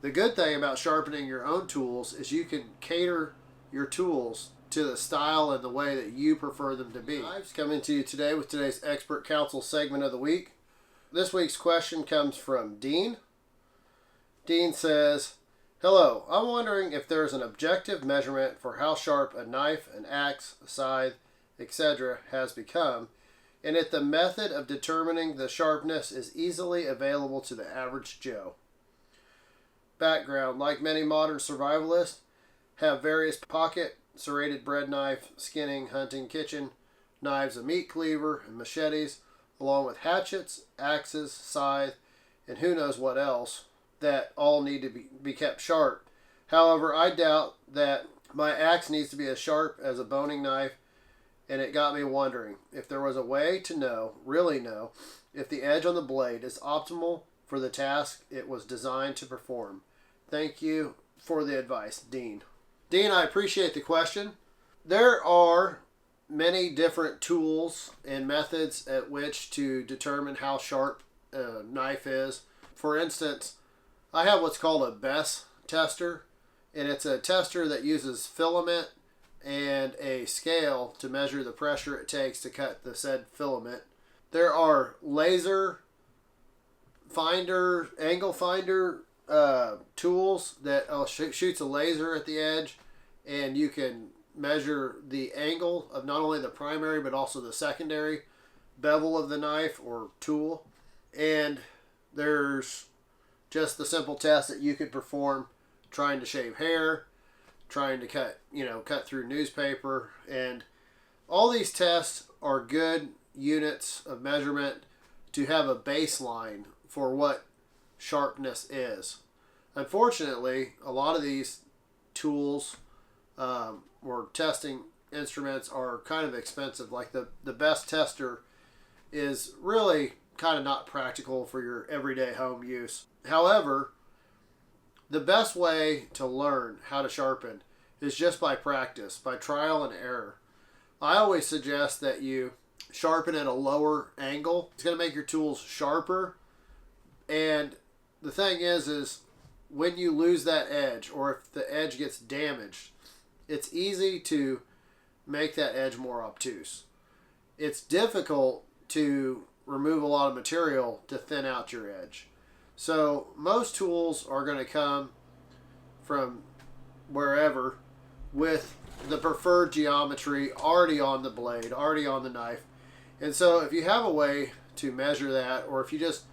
The good thing about sharpening your own tools is you can cater your tools to the style and the way that you prefer them to be. Knives coming to you today with today's Expert Counsel segment of the week. This week's question comes from Dean. Dean says, "Hello, I'm wondering if there's an objective measurement for how sharp a knife, an axe, a scythe, etc. has become, and if the method of determining the sharpness is easily available to the average Joe." Background: like many modern survivalists, have various pocket, serrated bread knife, skinning, hunting, kitchen knives, a meat cleaver, and machetes, along with hatchets, axes, scythe, and who knows what else, that all need to be kept sharp. However, I doubt that my axe needs to be as sharp as a boning knife, and it got me wondering if there was a way to really know, if the edge on the blade is optimal for the task it was designed to perform. Thank you for the advice, Dean. Dean, I appreciate the question. There are many different tools and methods at which to determine how sharp a knife is. For instance, I have what's called a Bess tester, and it's a tester that uses filament and a scale to measure the pressure it takes to cut the said filament. There are laser finder, angle finder tools that shoots a laser at the edge, and you can measure the angle of not only the primary but also the secondary bevel of the knife or tool. And there's just the simple test that you could perform trying to shave hair, trying to cut through newspaper, and all these tests are good units of measurement to have a baseline for what sharpness is. Unfortunately, a lot of these tools or testing instruments are kind of expensive. Like the Bess tester is really kind of not practical for your everyday home use. However, the best way to learn how to sharpen is just by practice, by trial and error. I always suggest that you sharpen at a lower angle. It's going to make your tools sharper. And the thing is when you lose that edge, or if the edge gets damaged, it's easy to make that edge more obtuse. It's difficult to remove a lot of material to thin out your edge. So most tools are going to come from wherever with the preferred geometry already on the blade, already on the knife. And so if you have a way to measure that, or if you just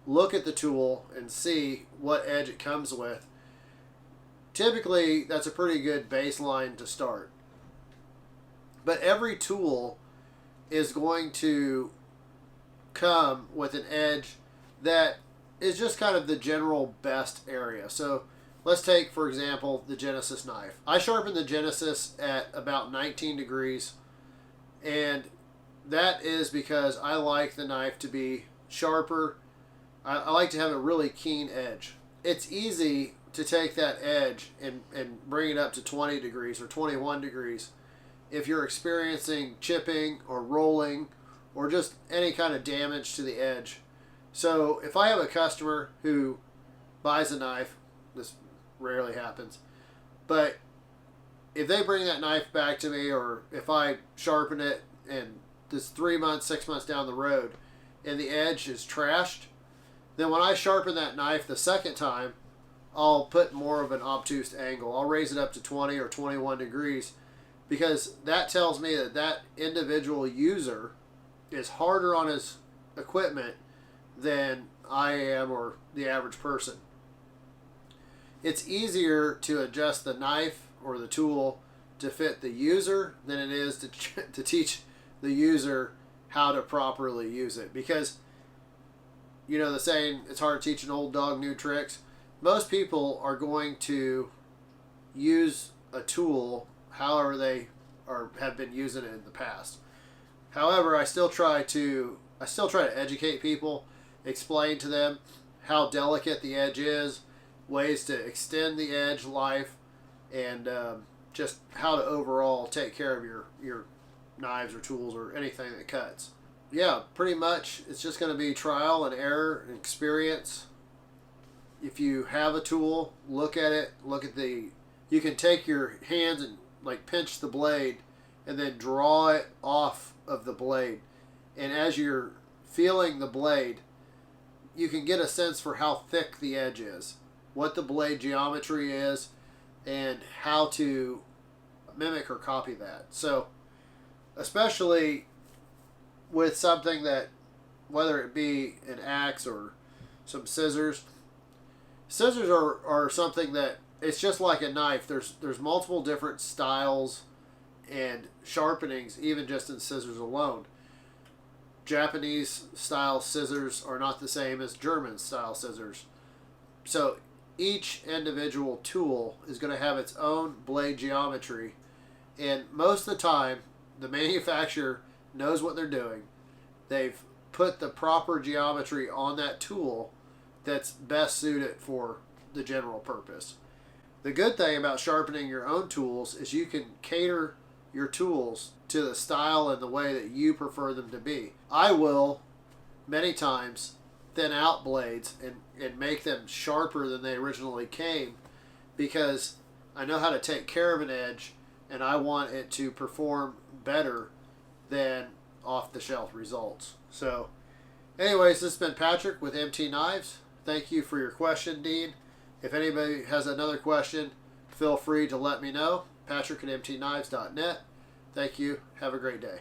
look at the tool and see what edge it comes with, typically that's a pretty good baseline to start. But every tool is going to come with an edge that is just kind of the general best area. So let's take, for example, the Genesis knife. I sharpen the Genesis at about 19 degrees, and that is because I like the knife to be sharper. I like to have a really keen edge. It's easy to take that edge and bring it up to 20 degrees or 21 degrees if you're experiencing chipping or rolling or just any kind of damage to the edge. So if I have a customer who buys a knife, this rarely happens, but if they bring that knife back to me, or if I sharpen it and this 3 months, 6 months down the road and the edge is trashed, then when I sharpen that knife the second time, I'll put more of an obtuse angle. I'll raise it up to 20 or 21 degrees, because that tells me that that individual user is harder on his equipment than I am or the average person. It's easier to adjust the knife or the tool to fit the user than it is to teach the user how to properly use it. Because, you know the saying, it's hard to teach an old dog new tricks. Most people are going to use a tool however they have been using it in the past. However, I still try to educate people, explain to them how delicate the edge is, ways to extend the edge life, and just how to overall take care of your knives or tools or anything that cuts. Yeah, pretty much it's just going to be trial and error and experience. if you have a tool, look at it. Look at the. You can take your hands and like pinch the blade, and then draw it off of the blade. And as you're feeling the blade, you can get a sense for how thick the edge is, what the blade geometry is, and how to mimic or copy that. So, especially with something that, whether it be an axe or some scissors, scissors are something that it's just like a knife. There's multiple different styles and sharpenings, even just in scissors alone. Japanese style scissors are not the same as German style scissors. So each individual tool is going to have its own blade geometry, and most of the time the manufacturer knows what they're doing. They've put the proper geometry on that tool that's best suited for the general purpose. The good thing about sharpening your own tools is you can cater your tools to the style and the way that you prefer them to be. I will many times thin out blades and make them sharper than they originally came, because I know how to take care of an edge and I want it to perform better than off-the-shelf results. So anyways, this has been Patrick with MT Knives. Thank you for your question, Dean. If anybody has another question, feel free to let me know. Patrick at mtknives.net. Thank you. Have a great day.